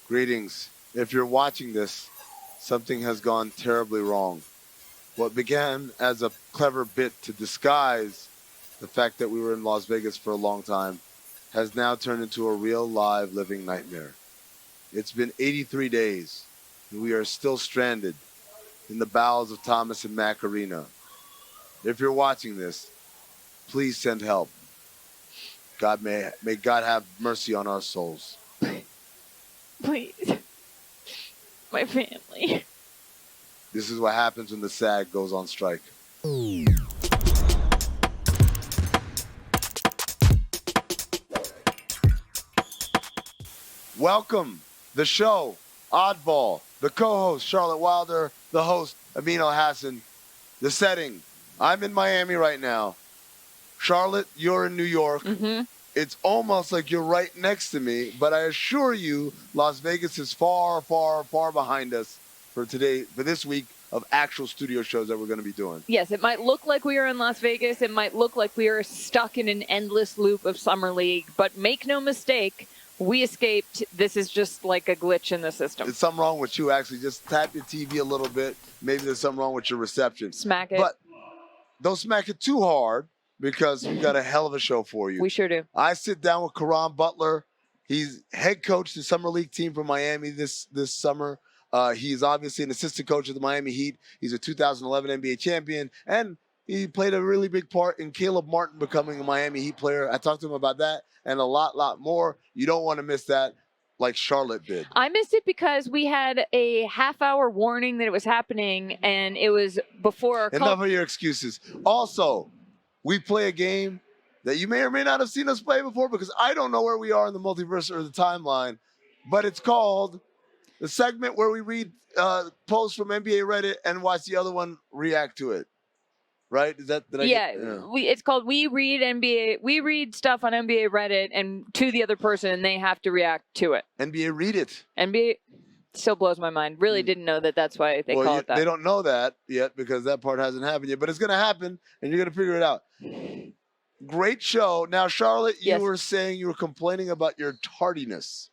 Greetings. If you're watching this, something has gone terribly wrong. What began as a clever bit to disguise the fact that we were in Las Vegas for a long time has now turned into a real, live, living nightmare. It's been 83 days, and we are still stranded in the bowels of Thomas and Mack Arena. If you're watching this, please send help. May God have mercy on our souls. Please. My family. This is what happens when the SAG goes on strike. Welcome, the show, Oddball, the co-host, Charlotte Wilder, the host, Amin Elhassan. The setting, I'm in Miami right now. Charlotte, you're in New York. Mm-hmm. It's almost like you're right next to me, but I assure you, Las Vegas is far, far, far behind us for this week of actual studio shows that we're going to be doing. Yes, it might look like we are in Las Vegas. It might look like we are stuck in an endless loop of Summer League, but make no mistake, we escaped. This is just like a glitch in the system. There's something wrong with you, actually. Just tap your TV a little bit. Maybe there's something wrong with your reception. Smack it. But don't smack it too hard, because we got a hell of a show for you. We sure do. I sit down with Caron Butler. He's head coach of the Summer League team for Miami this summer. He's obviously an assistant coach of the Miami Heat. He's a 2011 NBA champion, and he played a really big part in Caleb Martin becoming a Miami Heat player. I talked to him about that and a lot more. You don't want to miss that like Charlotte did. I missed it because we had a half-hour warning that it was happening, and it was before our Enough of your excuses. Also, we play a game that you may or may not have seen us play before, because I don't know where we are in the multiverse or the timeline, but it's called the segment where we read posts from NBA Reddit and watch the other one react to it. Right? Is that it's called We Read NBA. We read stuff on NBA Reddit and to the other person, and they have to react to it. NBA Read It. NBA still blows my mind. Really didn't know that that's why they call it that. They don't know that yet because that part hasn't happened yet, but it's going to happen, and you're going to figure it out. Great show. Now, Charlotte, you were saying you were complaining about your tardiness.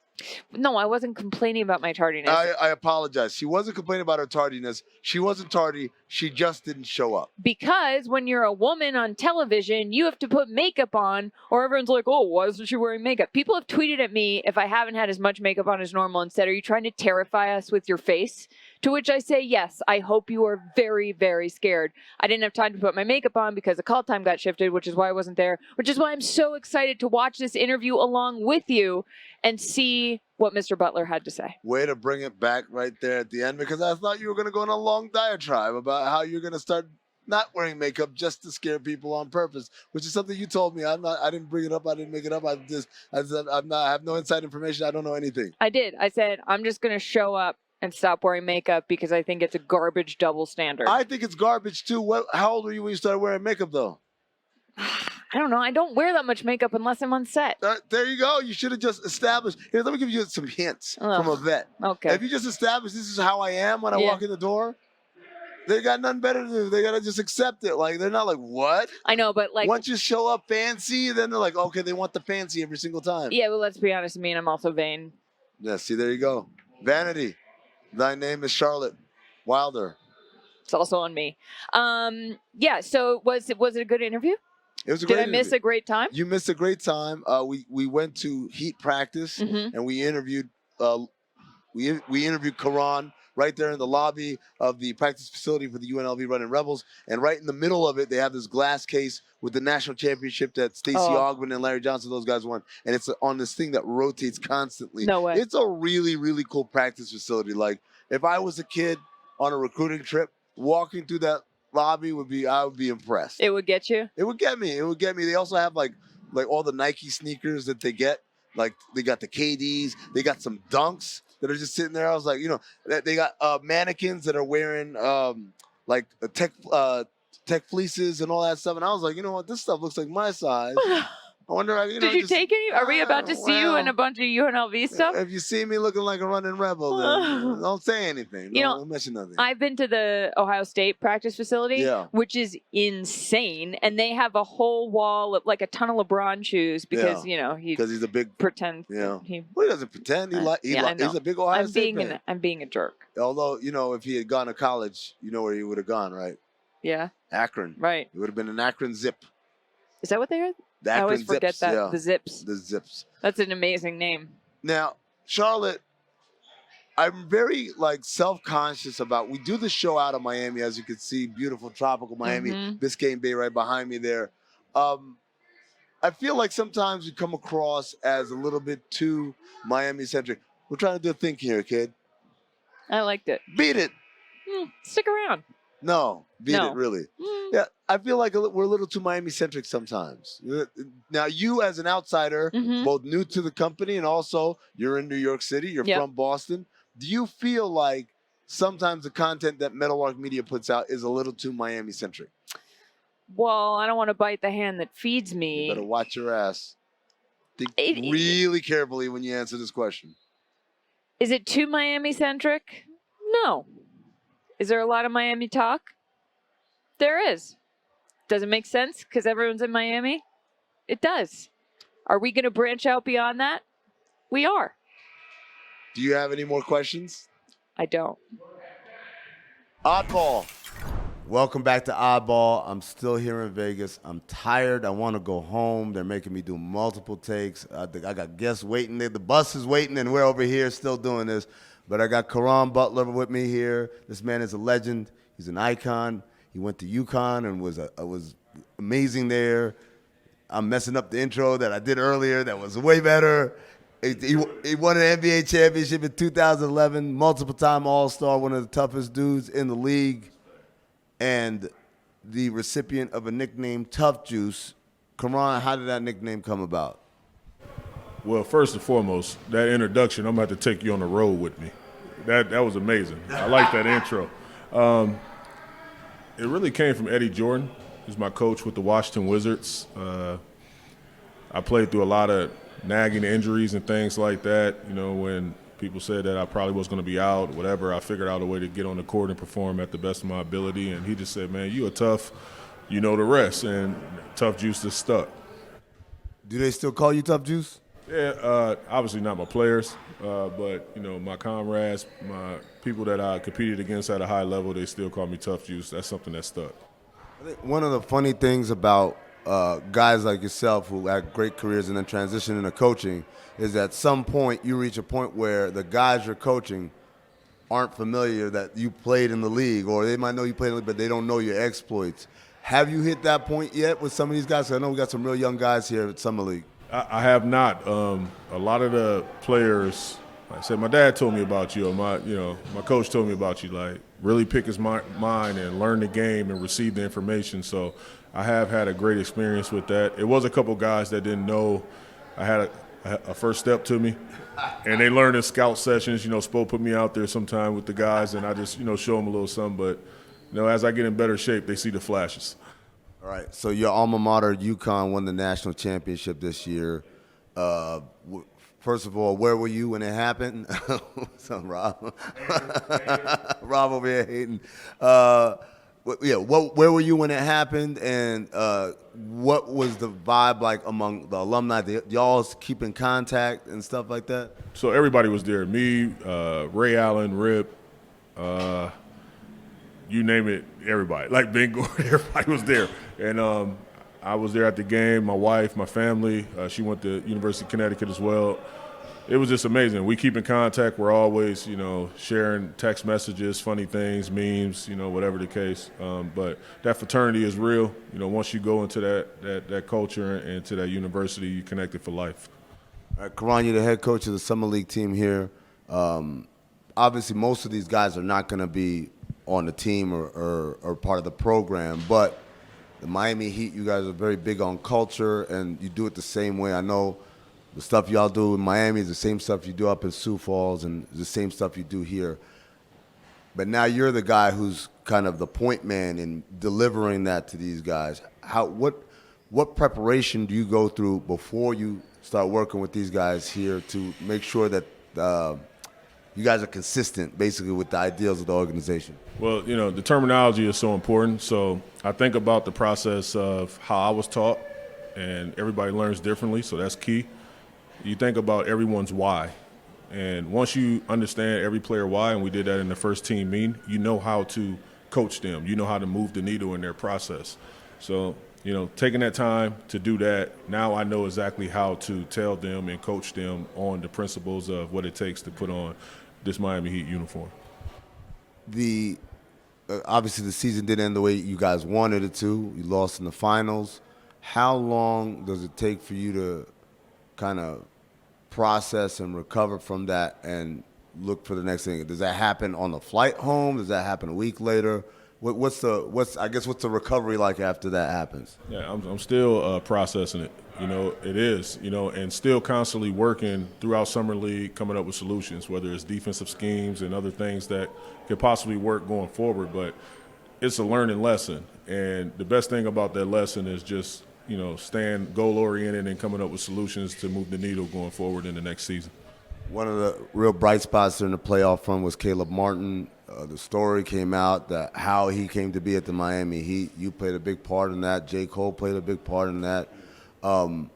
No, I wasn't complaining about my tardiness. I apologize. She wasn't complaining about her tardiness. She wasn't tardy. She just didn't show up. Because when you're a woman on television, you have to put makeup on, or everyone's like, oh, why isn't she wearing makeup? People have tweeted at me if I haven't had as much makeup on as normal and said, are you trying to terrify us with your face? To which I say, yes, I hope you are very, very scared. I didn't have time to put my makeup on because the call time got shifted, which is why I wasn't there, which is why I'm so excited to watch this interview along with you and see what Mr. Butler had to say. Way to bring it back right there at the end, because I thought you were going to go on a long diatribe about how you're going to start not wearing makeup just to scare people on purpose, which is something you told me. I didn't bring it up. I didn't make it up. I have no inside information. I don't know anything. I did. I said, I'm just going to show up and stop wearing makeup because I think it's a garbage double standard. I think it's garbage too. How old were you when you started wearing makeup though? I don't know. I don't wear that much makeup unless I'm on set. There you go. You should have just established. Here, let me give you some hints from a vet. Okay. If you just establish this is how I am when I walk in the door, they got nothing better to do. They got to just accept it. Like, they're not like, what? I know, but like, once you show up fancy, then they're like, okay, they want the fancy every single time. Yeah, well, let's be honest. I mean, I'm also vain. Yeah, see, there you go. Vanity. Thy name is Charlotte Wilder. It's also on me. Yeah, so was it a good interview? It was a great interview. Did I miss a great time? You missed a great time. We went to Heat practice, and we interviewed Caron right there in the lobby of the practice facility for the UNLV Running Rebels. And right in the middle of it, they have this glass case with the national championship that Stacey Ogman and Larry Johnson, those guys won. And it's on this thing that rotates constantly. No way. It's a really, really cool practice facility. Like, if I was a kid on a recruiting trip, walking through that lobby I would be impressed. It would get you? It would get me. It would get me. They also have like all the Nike sneakers that they get. Like, they got the KDs. They got some Dunks that are just sitting there. I was like, they got mannequins that are wearing like tech fleeces and all that stuff. And I was like, you know what? This stuff looks like my size. I wonder, Did you take any? Are we about to see you in a bunch of UNLV stuff? If you see me looking like a running rebel, then don't say anything. Don't mention nothing. I've been to the Ohio State practice facility, Yeah. which is insane, and they have a whole wall of like a ton of LeBron shoes because he's a big pretends. Yeah. He doesn't pretend. He's a big Ohio State fan. I'm being a jerk. Although if he had gone to college, you know where he would have gone, right? Yeah. Akron. Right. He would have been an Akron Zip. Is that what they are? I always forget that. Yeah. The Zips. The Zips. That's an amazing name. Now, Charlotte, I'm very self-conscious about. We do the show out of Miami, as you can see, beautiful tropical Miami, Biscayne Bay right behind me there. I feel like sometimes we come across as a little bit too Miami-centric. We're trying to do a thing here, kid. I liked it. Beat it. Stick around. No, beat it, really. Yeah, I feel like we're a little too Miami-centric sometimes. Now, you as an outsider, both new to the company and also you're in New York City, you're from Boston. Do you feel like sometimes the content that Meadowlark Media puts out is a little too Miami-centric? Well, I don't want to bite the hand that feeds me. You better watch your ass. Think really carefully when you answer this question. Is it too Miami-centric? No. Is there a lot of Miami talk? There is. Does it make sense because everyone's in Miami? It does. Are we going to branch out beyond that? We are. Do you have any more questions? I don't. Oddball. Welcome back to Oddball. I'm still here in Vegas. I'm tired. I want to go home. They're making me do multiple takes. I got guests waiting. The bus is waiting, and we're over here still doing this. But I got Caron Butler with me here. This man is a legend. He's an icon. He went to UConn and was amazing there. I'm messing up the intro that I did earlier that was way better. He won an NBA championship in 2011, multiple-time All-Star, one of the toughest dudes in the league, and the recipient of a nickname, Tough Juice. Caron, how did that nickname come about? Well, first and foremost, that introduction, I'm going to have to take you on the road with me. That was amazing. I like that intro. It really came from Eddie Jordan. He's my coach with the Washington Wizards. I played through a lot of nagging injuries and things like that. When people said that I probably was going to be out, whatever, I figured out a way to get on the court and perform at the best of my ability. And he just said, man, you are tough. You know the rest. And Tough Juice just stuck. Do they still call you Tough Juice? Yeah, obviously not my players, but my comrades, my people that I competed against at a high level, they still call me Tough Juice. That's something that stuck. I think one of the funny things about guys like yourself who had great careers and then transition into coaching is at some point you reach a point where the guys you're coaching aren't familiar that you played in the league, or they might know you played in the league, but they don't know your exploits. Have you hit that point yet with some of these guys? I know we got some real young guys here at Summer League. I have not. A lot of the players, like I said, my dad told me about you, or my coach told me about you. Like, really pick his mind and learn the game and receive the information. So I have had a great experience with that. It was a couple guys that didn't know I had a first step to me, and they learned in scout sessions. Spo put me out there sometime with the guys, and I just show them a little something. But as I get in better shape, they see the flashes. All right, so your alma mater, UConn, won the national championship this year. First of all, where were you when it happened? What's up, Rob? Rob over here hating. Where were you when it happened, and what was the vibe like among the alumni? Y'all keep in contact and stuff like that? So everybody was there. Me, Ray Allen, Rip, you name it, everybody. Like Ben Gordon, everybody was there. And I was there at the game, my wife, my family. She went to University of Connecticut as well. It was just amazing. We keep in contact. We're always, sharing text messages, funny things, memes, whatever the case. But that fraternity is real. Once you go into that culture and to that university, you're connected for life. All right, Caron, you're the head coach of the Summer League team here. Obviously, most of these guys are not going to be on the team or part of the program, but the Miami Heat, you guys are very big on culture, and you do it the same way. I know the stuff y'all do in Miami is the same stuff you do up in Sioux Falls and the same stuff you do here. But now you're the guy who's kind of the point man in delivering that to these guys. what preparation do you go through before you start working with these guys here to make sure that you guys are consistent, basically, with the ideals of the organization? Well, the terminology is so important. So I think about the process of how I was taught, and everybody learns differently, so that's key. You think about everyone's why. And once you understand every player why, and we did that in the first team meeting, you know how to coach them. You know how to move the needle in their process. So, taking that time to do that, now I know exactly how to tell them and coach them on the principles of what it takes to put on this Miami Heat uniform. Obviously the season didn't end the way you guys wanted it to. You lost in the finals. How long does it take for you to kind of process and recover from that and look for the next thing? Does that happen on the flight home? Does that happen a week later? What's the recovery like after that happens? Yeah, I'm still processing it. It is, and still constantly working throughout Summer League, coming up with solutions, whether it's defensive schemes and other things that could possibly work going forward. But it's a learning lesson. And the best thing about that lesson is just, staying goal-oriented and coming up with solutions to move the needle going forward in the next season. One of the real bright spots during the playoff run was Caleb Martin. The story came out that how he came to be at the Miami Heat. You played a big part in that. J. Cole played a big part in that. Do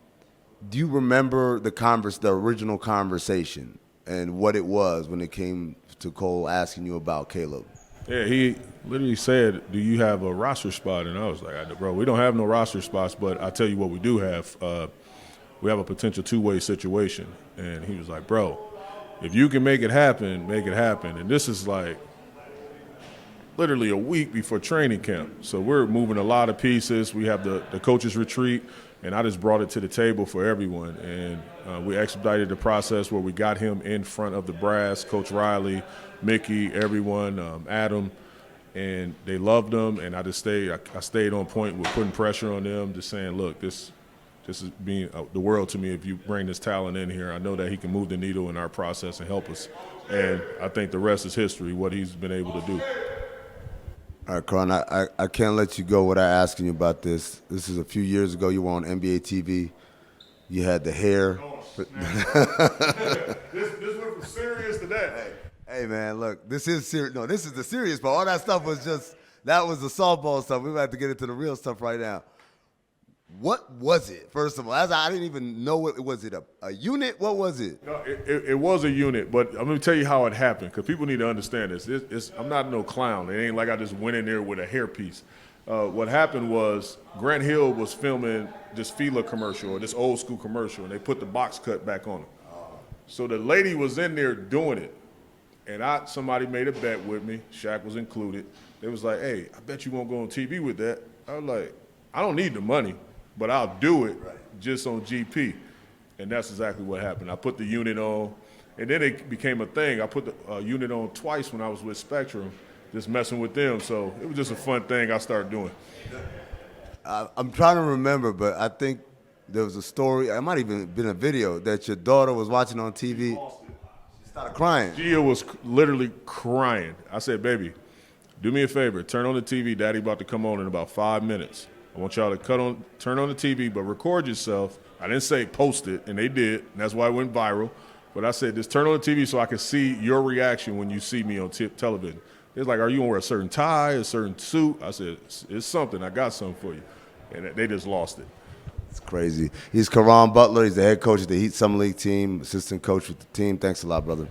you remember the original conversation and what it was when it came to Cole asking you about Caleb? Yeah, he literally said, "Do you have a roster spot?" And I was like, "Bro, we don't have no roster spots, but I tell you what we do have. We have a potential two-way situation." And he was like, "Bro, if you can make it happen, make it happen." And this is like literally a week before training camp. So we're moving a lot of pieces. We have the coaches retreat, and I just brought it to the table for everyone. And we expedited the process where we got him in front of the brass, Coach Riley, Mickey, everyone, Adam, and they loved him. And I just stayed on point with putting pressure on them, just saying, look, this is being the world to me. If you bring this talent in here, I know that he can move the needle in our process and help us. And I think the rest is history, what he's been able to do. All right, Caron, I can't let you go without asking you about this. This is a few years ago. You were on NBA TV. You had the hair. This went from serious to that. Hey, man, look, this is serious. No, this is the serious part. All that stuff was that was the softball stuff. We're about to get into the real stuff right now. What was it, first of all? I didn't even know what was it, a unit? What was it? No, it was a unit, but I'm going to tell you how it happened because people need to understand this. I'm not no clown. It ain't like I just went in there with a hairpiece. What happened was Grant Hill was filming this Fila commercial or this old school commercial, and they put the box cut back on it. So the lady was in there doing it, and somebody made a bet with me. Shaq was included. They was like, "Hey, I bet you won't go on TV with that." I was like, "I don't need the money, but I'll do it just on GP." And that's exactly what happened. I put the unit on, and then it became a thing. I put the unit on twice when I was with Spectrum, just messing with them. So it was just a fun thing I started doing. I'm trying to remember, but I think there was a story, it might even been a video, that your daughter was watching on TV. She started crying. Gia was literally crying. I said, "Baby, do me a favor. Turn on the TV. Daddy about to come on in about 5 minutes. I want y'all to turn on the TV, but record yourself." I didn't say post it, and they did, and that's why it went viral. But I said, just turn on the TV so I can see your reaction when you see me on television. It's like, "Are you going to wear a certain tie, a certain suit?" I said, it's something. I got something for you. And they just lost it. It's crazy. He's Caron Butler. He's the head coach of the Heat Summer League team, assistant coach with the team. Thanks a lot, brother.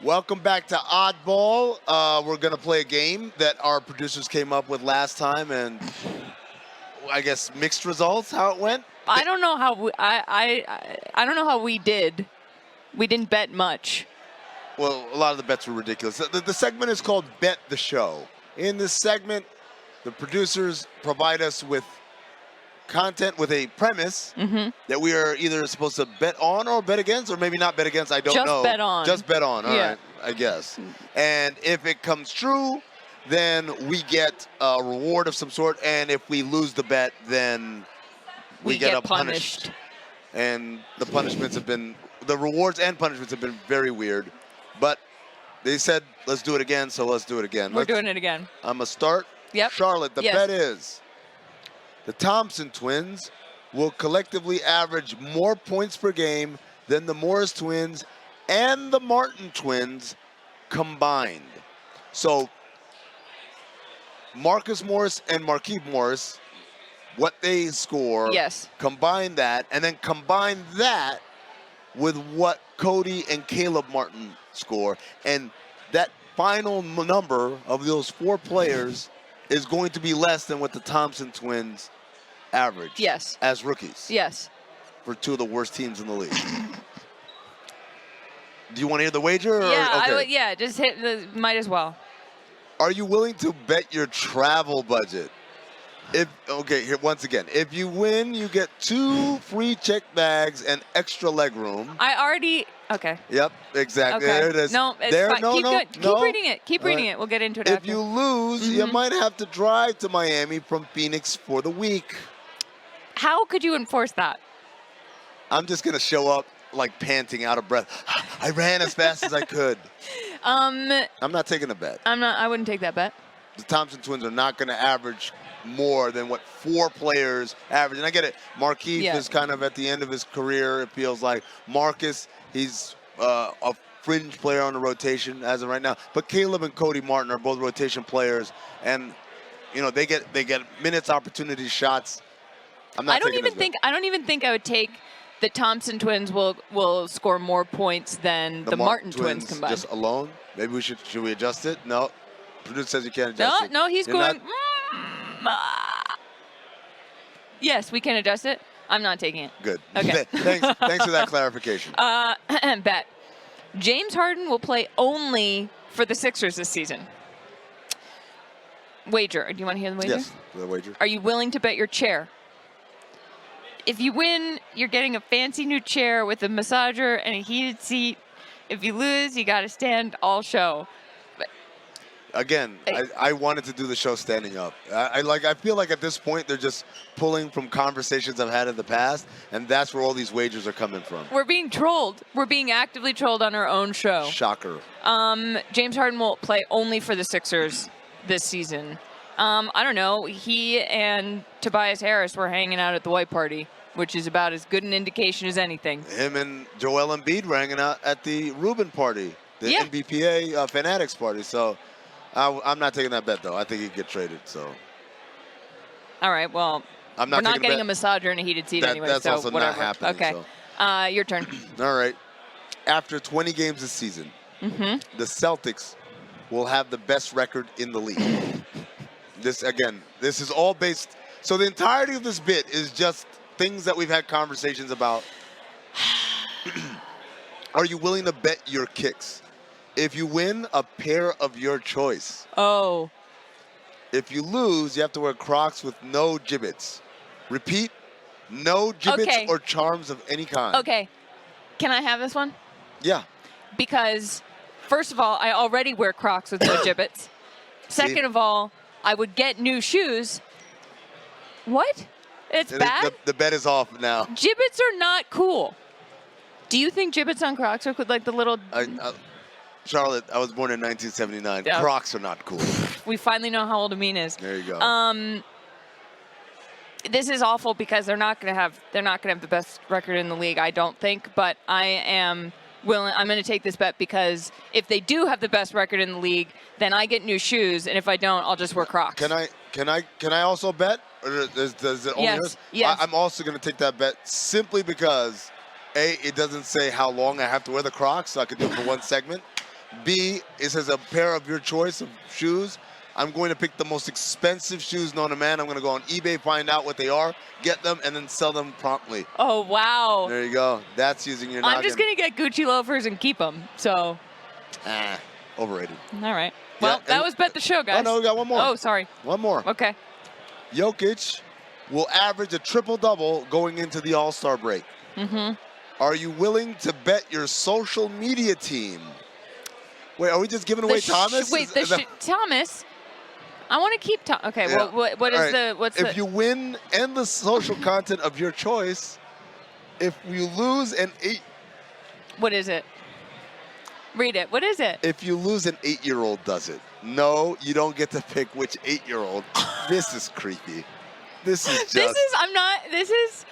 Welcome back to Oddball. We're going to play a game that our producers came up with last time, and I guess mixed results, how it went? I don't know how I don't know how we did. We didn't bet much. Well, a lot of the bets were ridiculous. The segment is called Bet the Show. In this segment, the producers provide us with content with a premise that we are either supposed to bet on or bet against, or maybe not bet against. I don't know. Just bet on. Just bet on. All Yeah. right, I guess. And if it comes true, then we get a reward of some sort. And if we lose the bet, then we get punished. And the punishments have been, the rewards and punishments have been very weird. But They said, let's do it again, so let's do it again. We're doing it again. I'm going to start. Yep. Charlotte, the Yes. bet is the Thompson twins will collectively average more points per game than the Morris twins and the Martin twins combined. So Marcus Morris and Marquise Morris, what they score, Yes. combine that, and then combine that with what Cody and Caleb Martin score. And that final number of those 4 players is going to be less than what the Thompson twins average Yes. as rookies Yes. for 2 of the worst teams in the league. Do you want to hear the wager? Or? Yeah, Okay. just hit the, might as well. Are you willing to bet your travel budget? Here once again, if you win, you get 2 free check bags and extra leg room. Okay. Yep, exactly. Okay. There it is. No, it's there, fine. No, Keep no, going. no. Keep reading it. Keep reading it. We'll get into it If after. you lose, you might have to drive to Miami from Phoenix for the week. How could you enforce that? I'm just going to show up like panting, out of breath. I ran as fast as I could. I'm not taking a bet. I wouldn't take that bet. The Thompson twins are not going to average more than what 4 players average. And I get it. Marquise is kind of at the end of his career, it feels like. Marcus, he's a fringe player on the rotation as of right now. But Caleb and Cody Martin are both rotation players. And, you know, they get minutes, opportunities, shots. I'm not I don't taking even this think I would take the Thompson twins will score more points than the Martin twins combined. Just alone? Maybe should we adjust it? No. Producer says you can't adjust it. No, he's You're going. not- Yes, we can adjust it. I'm not taking it. Good. Okay. Thanks for that clarification. Bet. James Harden will play only for the Sixers this season. Wager. Do you want to hear the wager? Yes, the wager. Are you willing to bet your chair? If you win, you're getting a fancy new chair with a massager and a heated seat. If you lose, you got to stand all show. Again, I wanted to do the show standing up. I feel like at this point they're just pulling from conversations I've had in the past, and that's where all these wagers are coming from. We're being trolled. We're being actively trolled on our own show. Shocker. James Harden will play only for the Sixers this season. I don't know. He and Tobias Harris were hanging out at the white party, which is about as good an indication as anything. Him and Joel Embiid were hanging out at the Rubin party, the NBPA Fanatics party. So I'm not taking that bet, though. I think he'd get traded. So. All right. Well, we're not getting a massager and a heated seat anyway. That's so also whatever. not happening. Okay. So. Your turn. All right. After 20 games this season, the Celtics will have the best record in the league. This is all based. So the entirety of this bit is just things that we've had conversations about. Are you willing to bet your kicks? If you win, a pair of your choice. Oh. If you lose, you have to wear Crocs with no gibbets. Repeat, no gibbets or charms of any kind. Okay. Can I have this one? Yeah. Because, first of all, I already wear Crocs with no gibbets. Second of all, I would get new shoes. What? It's bad? The bet is off now. Gibbets are not cool. Do you think gibbets on Crocs are like the little... Charlotte, I was born in 1979. Yeah. Crocs are not cool. We finally know how old Amin is. There you go. This is awful because they're not going to have the best record in the league, I don't think, but I'm going to take this bet because if they do have the best record in the league, then I get new shoes, and if I don't, I'll just wear Crocs. Can I also bet? Or does it only yours? Yes. I'm also going to take that bet simply because A, it doesn't say how long I have to wear the Crocs, so I can do it for one segment. B, it says a pair of your choice of shoes. I'm going to pick the most expensive shoes known to man. I'm going to go on eBay, find out what they are, get them, and then sell them promptly. Oh, wow. There you go. That's using your noggin. I'm just going to get Gucci loafers and keep them, so. Overrated. All right. Well, that was Bet the Show, guys. Oh, no, we got one more. Oh, sorry. One more. Okay. Jokic will average a triple-double going into the All-Star break. Are you willing to bet your social media team? Wait, are we just giving away Thomas? Thomas? I want to keep Thomas. Okay, Yeah. what is the, what's if you win and the social content of your choice, if you lose and what is it? Read it. What is it? If you lose, an 8-year-old does it. No, you don't get to pick which 8-year-old. This is creepy. This is just. This is.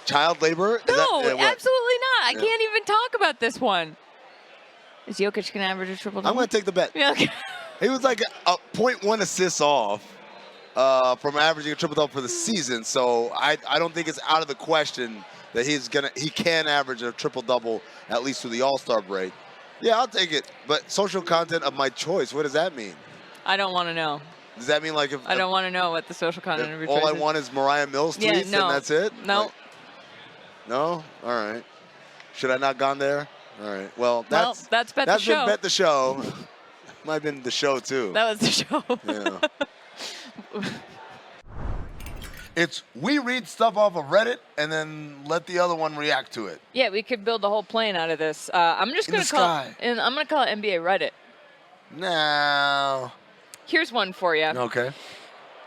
Child labor? No, absolutely not. I Yeah. can't even talk about this one. Is Jokic going to average a triple-double? I'm going to take the bet. Yeah, okay. He was like a 0.1 assists off from averaging a triple-double for the season, so I don't think it's out of the question that he can average a triple-double at least through the All-Star break. Yeah, I'll take it. But social content of my choice, what does that mean? I don't want to know. Does that mean like if I don't want to know what the social content of your choice all I is. want is Mariah Mills tweets no. and that's it? No. Like, no? All right. Should I not gone there? All right. Well, that's Bet the been Show. Bet the Show. Might have been the show too. That was the show. Yeah. It's we read stuff off of Reddit and then let the other one react to it. Yeah, we could build a whole plane out of this. I'm just In going the to call sky. and I'm going to call it NBA Reddit. No. Here's one for you. Okay.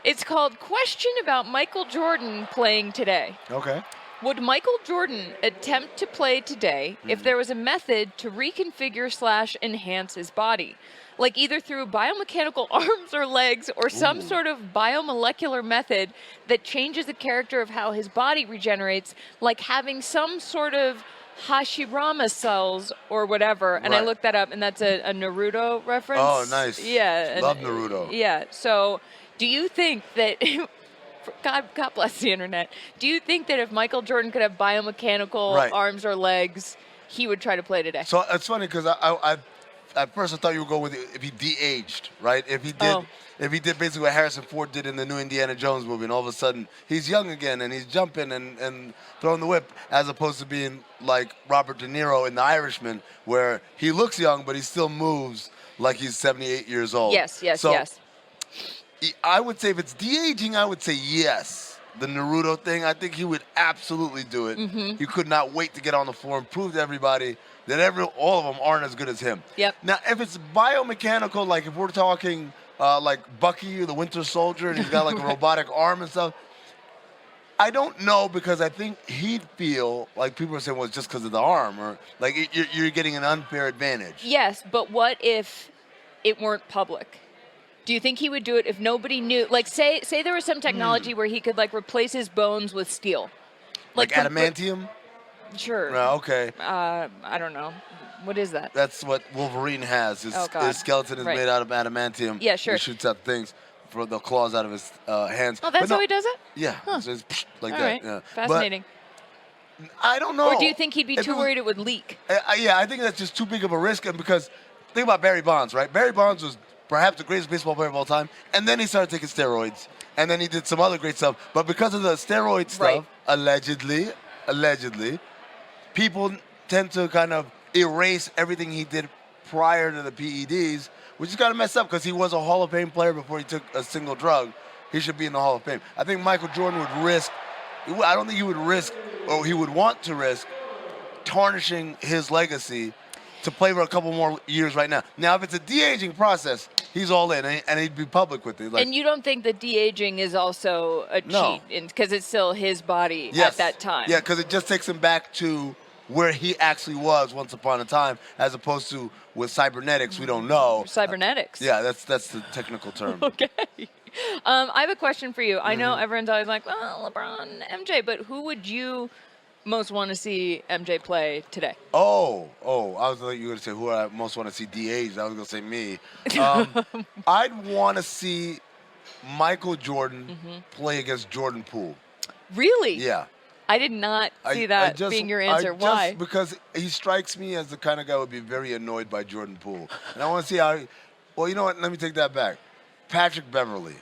It's called Question About Michael Jordan Playing Today. Okay. Would Michael Jordan attempt to play today if there was a method to reconfigure/enhance his body? Like either through biomechanical arms or legs or some sort of biomolecular method that changes the character of how his body regenerates, like having some sort of Hashirama cells or whatever. And I Right. looked that up, and that's a Naruto reference. Oh, nice. Yeah. Love Naruto. Yeah. So do you think that... God bless the internet. Do you think that if Michael Jordan could have biomechanical Right. arms or legs, he would try to play today? So it's funny because I at first I thought you were going with if he de-aged, right? If he did basically what Harrison Ford did in the new Indiana Jones movie, and all of a sudden he's young again and he's jumping and throwing the whip, as opposed to being like Robert De Niro in The Irishman, where he looks young but he still moves like he's 78 years old. Yes. So I would say if it's de-aging, I would say yes. The Naruto thing, I think he would absolutely do it. Mm-hmm. He could not wait to get on the floor and prove to everybody that all of them aren't as good as him. Yep. Now, if it's biomechanical, like if we're talking like Bucky, the Winter Soldier, and he's got like a robotic arm and stuff, I don't know, because I think he'd feel like people are saying, well, it's just because of the arm, or like you're getting an unfair advantage. Yes, but what if it weren't public? Do you think he would do it if nobody knew? Like, say there was some technology where he could like replace his bones with steel, Like adamantium? Sure. Okay. I don't know. What is that? That's what Wolverine has. His skeleton is Right. made out of adamantium. Yeah, sure. He shoots out things for the claws out of his hands. Oh, that's how he does it? Yeah. Huh. So it's like All that. right. Yeah. Fascinating. But I don't know. Or do you think he'd be too worried it would leak? Yeah, I think that's just too big of a risk. And because think about Barry Bonds, right? Barry Bonds was perhaps the greatest baseball player of all time, and then he started taking steroids, and then he did some other great stuff. But because of the steroid stuff, Right. allegedly, people tend to kind of erase everything he did prior to the PEDs, which is kind of messed up because he was a Hall of Fame player before he took a single drug. He should be in the Hall of Fame. I think Michael Jordan would risk, I don't think he would risk, or he would want to risk, tarnishing his legacy to play for a couple more years right now. Now, if it's a de-aging process, he's all in, and he'd be public with it. Like, And you don't think that de-aging is also a No. cheat because it's still his body yes. at that time? Yeah, because it just takes him back to where he actually was once upon a time, as opposed to with cybernetics, we don't know. Cybernetics. Yeah, that's the technical term. Okay. I have a question for you. I know Mm-hmm. everyone's always like, well, LeBron, MJ, but who would you most want to see MJ play today? Oh, I was like, you were going to say who I most want to see de-aged. I was going to say me. I'd want to see Michael Jordan play against Jordan Poole. Really? Yeah. I did not see that being your answer. Why? Because he strikes me as the kind of guy who would be very annoyed by Jordan Poole. And I want to see how well, you know what? Let me take that back. Patrick Beverly.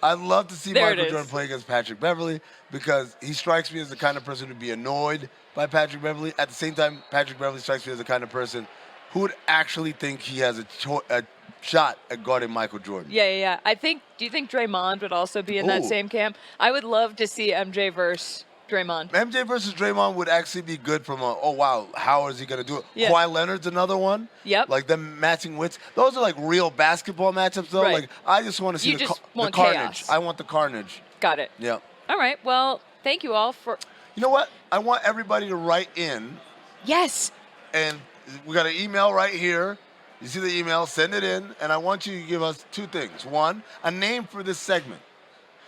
I'd love to see Michael Jordan play against Patrick Beverly because he strikes me as the kind of person who'd be annoyed by Patrick Beverly. At the same time, Patrick Beverly strikes me as the kind of person who would actually think he has a shot at guarding Michael Jordan. Yeah. Do you think Draymond would also be in that same camp? I would love to see MJ versus Draymond. MJ versus Draymond would actually be good from how is he going to do it? Yeah. Kawhi Leonard's another one. Yep. Like them matching wits. Those are like real basketball matchups, though. Right. Like I just want to see You just the want carnage. chaos. I want the carnage. Got it. Yeah. All right. Well, thank you all for. You know what? I want everybody to write in Yes. and We got an email right here. You see the email, send it in, and I want you to give us 2 things. 1, a name for this segment.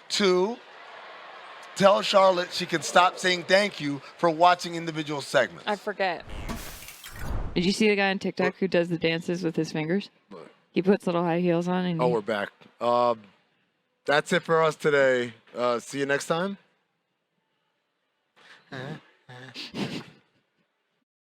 2, tell Charlotte she can stop saying thank you for watching individual segments. I forget. Did you see the guy on TikTok who does the dances with his fingers? He puts little high heels on. And we're back. That's it for us today. See you next time.